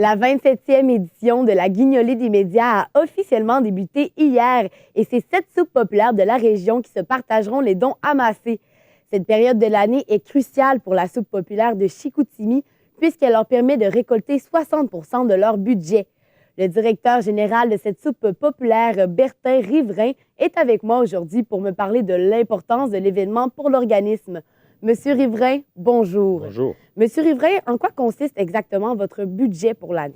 La 27e édition de la Guignolée des médias a officiellement débuté hier et c'est 7 soupes populaires de la région qui se partageront les dons amassés. Cette période de l'année est cruciale pour la soupe populaire de Chicoutimi puisqu'elle leur permet de récolter 60 % de leur budget. Le directeur général de cette soupe populaire, Bertin Riverain, est avec moi aujourd'hui pour me parler de l'importance de l'événement pour l'organisme. Monsieur Riverain, bonjour. Bonjour. Monsieur Riverain, en quoi consiste exactement votre budget pour l'année?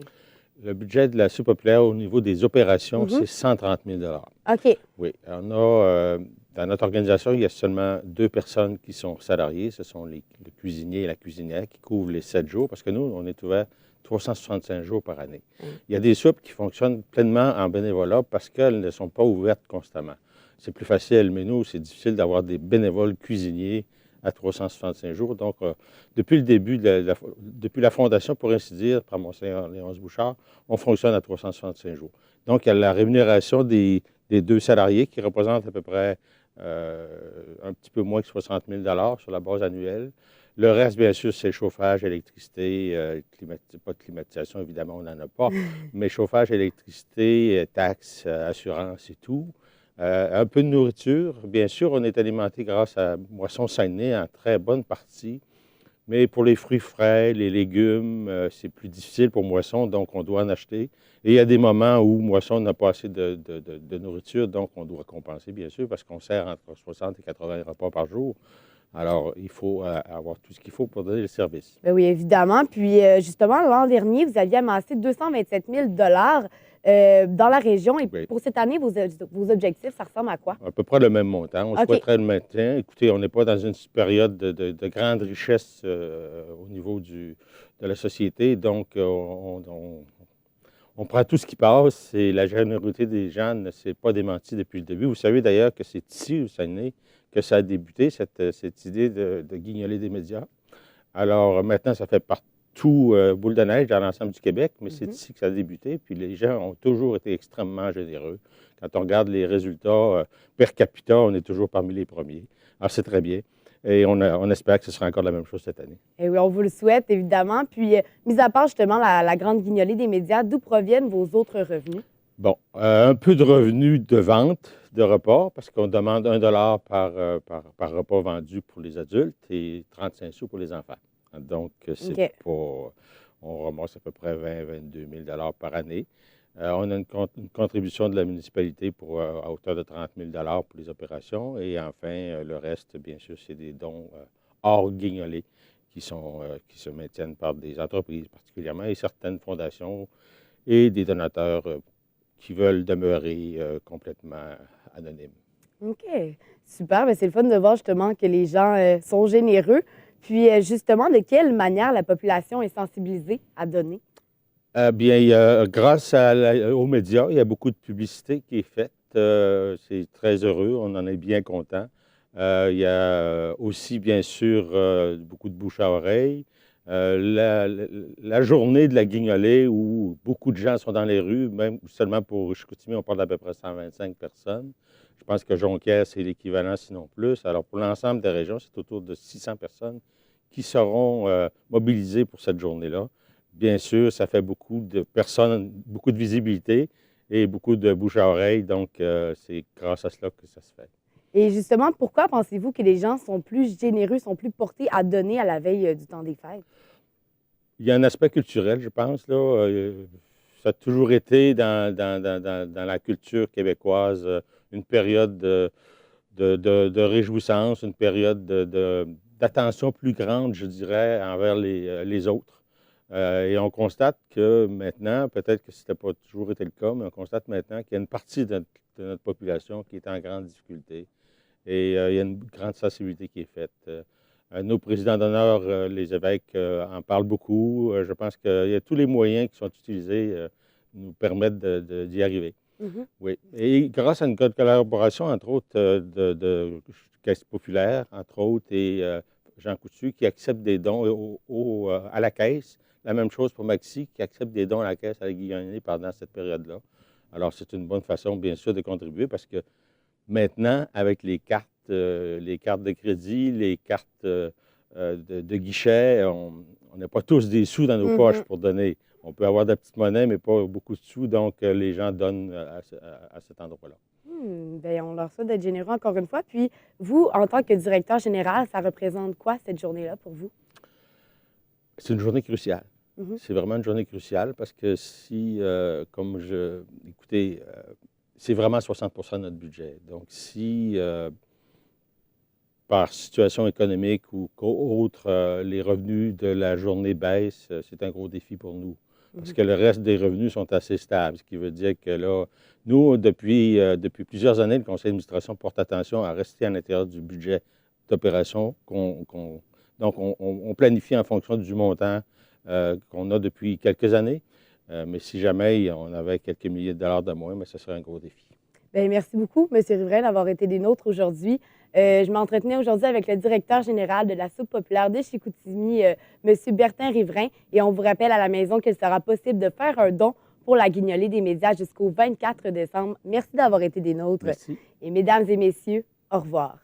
Le budget de la soupe populaire au niveau des opérations, c'est 130 000 OK. Oui. On a, dans notre organisation, il y a seulement 2 personnes qui sont salariées. Ce sont le cuisinier et la cuisinière qui couvrent les 7 jours parce que nous, on est ouvert 365 jours par année. Il y a des soupes qui fonctionnent pleinement en bénévolat parce qu'elles ne sont pas ouvertes constamment. C'est plus facile, mais nous, c'est difficile d'avoir des bénévoles cuisiniers à 365 jours. Donc, depuis le début, depuis la fondation, pour ainsi dire, par Monseigneur Léonce Bouchard, on fonctionne à 365 jours. Donc, il y a la rémunération des 2 salariés qui représentent à peu près un petit peu moins que 60 000 sur la base annuelle. Le reste, bien sûr, c'est chauffage, électricité, pas de climatisation, évidemment, on n'en a pas, mais chauffage, électricité, taxes, assurance et tout. Un peu de nourriture. Bien sûr, on est alimenté grâce à Moisson Saguenay en très bonne partie, mais pour les fruits frais, les légumes, c'est plus difficile pour Moisson, donc on doit en acheter. Et il y a des moments où Moisson n'a pas assez de nourriture, donc on doit compenser, bien sûr, parce qu'on sert entre 60 et 80 repas par jour. Alors, il faut avoir tout ce qu'il faut pour donner le service. Bien oui, évidemment. Puis, justement, l'an dernier, vous aviez amassé 227 000 dans la région. Et Oui. pour cette année, vos objectifs, ça ressemble à quoi? À peu près le même montant. On souhaiterait le maintien. Écoutez, on n'est pas dans une période de grande richesse au niveau de la société, donc on prend tout ce qui passe et la générosité des gens ne s'est pas démentie depuis le début. Vous savez d'ailleurs que c'est ici, au Saguenay, que ça a débuté, cette idée de guignoler des médias. Alors maintenant, ça fait partout boule de neige dans l'ensemble du Québec, mais c'est ici que ça a débuté. Puis les gens ont toujours été extrêmement généreux. Quand on regarde les résultats per capita, on est toujours parmi les premiers. Alors c'est très bien. Et on espère que ce sera encore la même chose cette année. Et oui, on vous le souhaite, évidemment. Puis, mis à part justement la grande guignolée des médias, d'où proviennent vos autres revenus? Bon, un peu de revenus de vente de repas, parce qu'on demande 1 $ par repas vendu pour les adultes et 35 sous pour les enfants. Donc, c'est pas... On ramasse à peu près 22 000 par année. On a une contribution de la municipalité à hauteur de 30 000 pour les opérations. Et enfin, le reste, bien sûr, c'est des dons hors guignolés qui se maintiennent par des entreprises particulièrement et certaines fondations et des donateurs qui veulent demeurer complètement anonymes. OK. Super. Bien, c'est le fun de voir justement que les gens sont généreux. Puis, justement, de quelle manière la population est sensibilisée à donner? Bien, grâce aux médias, il y a beaucoup de publicité qui est faite. C'est très heureux, on en est bien content. Il y a aussi, bien sûr, beaucoup de bouche à oreille. La journée de la guignolée où beaucoup de gens sont dans les rues, même seulement pour Chicoutimi, on parle d'à peu près 125 personnes. Je pense que Jonquière, c'est l'équivalent, sinon plus. Alors, pour l'ensemble des régions, c'est autour de 600 personnes qui seront mobilisées pour cette journée-là. Bien sûr, ça fait beaucoup de personnes, beaucoup de visibilité et beaucoup de bouche à oreille. Donc, c'est grâce à cela que ça se fait. Et justement, pourquoi pensez-vous que les gens sont plus généreux, sont plus portés à donner à la veille du temps des fêtes? Il y a un aspect culturel, je pense. Là. Ça a toujours été dans la culture québécoise une période de réjouissance, une période d'attention plus grande, je dirais, envers les autres. Et on constate que maintenant, peut-être que ce n'était pas toujours été le cas, mais on constate maintenant qu'il y a une partie de notre population qui est en grande difficulté. Et il y a une grande sensibilité qui est faite. Nos présidents d'honneur, les évêques, en parlent beaucoup. Je pense qu'il y a tous les moyens qui sont utilisés nous permettent d'y arriver. Oui. Et grâce à une collaboration, entre autres, de Caisse populaire, entre autres, et Jean Coutu, qui accepte des dons à la Caisse. La même chose pour Maxi, qui accepte des dons à la Caisse à la Guignolée pendant cette période-là. Alors, c'est une bonne façon, bien sûr, de contribuer parce que maintenant, avec les cartes de crédit, les cartes de guichet, on n'a pas tous des sous dans nos poches pour donner. On peut avoir de la petite monnaie, mais pas beaucoup de sous, donc les gens donnent à cet endroit-là. Bien, on leur souhaite d'être généreux encore une fois. Puis, vous, en tant que directeur général, ça représente quoi cette journée-là pour vous? C'est une journée cruciale. Mhm. C'est vraiment une journée cruciale parce que si, écoutez, c'est vraiment 60 de notre budget. Donc, si par situation économique ou autre, les revenus de la journée baissent, c'est un gros défi pour nous. Parce que le reste des revenus sont assez stables, ce qui veut dire que là, nous, depuis plusieurs années, le conseil d'administration porte attention à rester à l'intérieur du budget d'opération donc on planifie en fonction du montant qu'on a depuis quelques années. Mais si jamais on avait quelques milliers de dollars de moins, mais ce serait un gros défi. Bien, merci beaucoup, M. Riverain, d'avoir été des nôtres aujourd'hui. Je m'entretenais aujourd'hui avec le directeur général de la Soupe populaire de Chicoutimi, M. Bertin Riverain, et on vous rappelle à la maison qu'il sera possible de faire un don pour la guignolée des médias jusqu'au 24 décembre. Merci d'avoir été des nôtres. Merci. Et mesdames et messieurs, au revoir.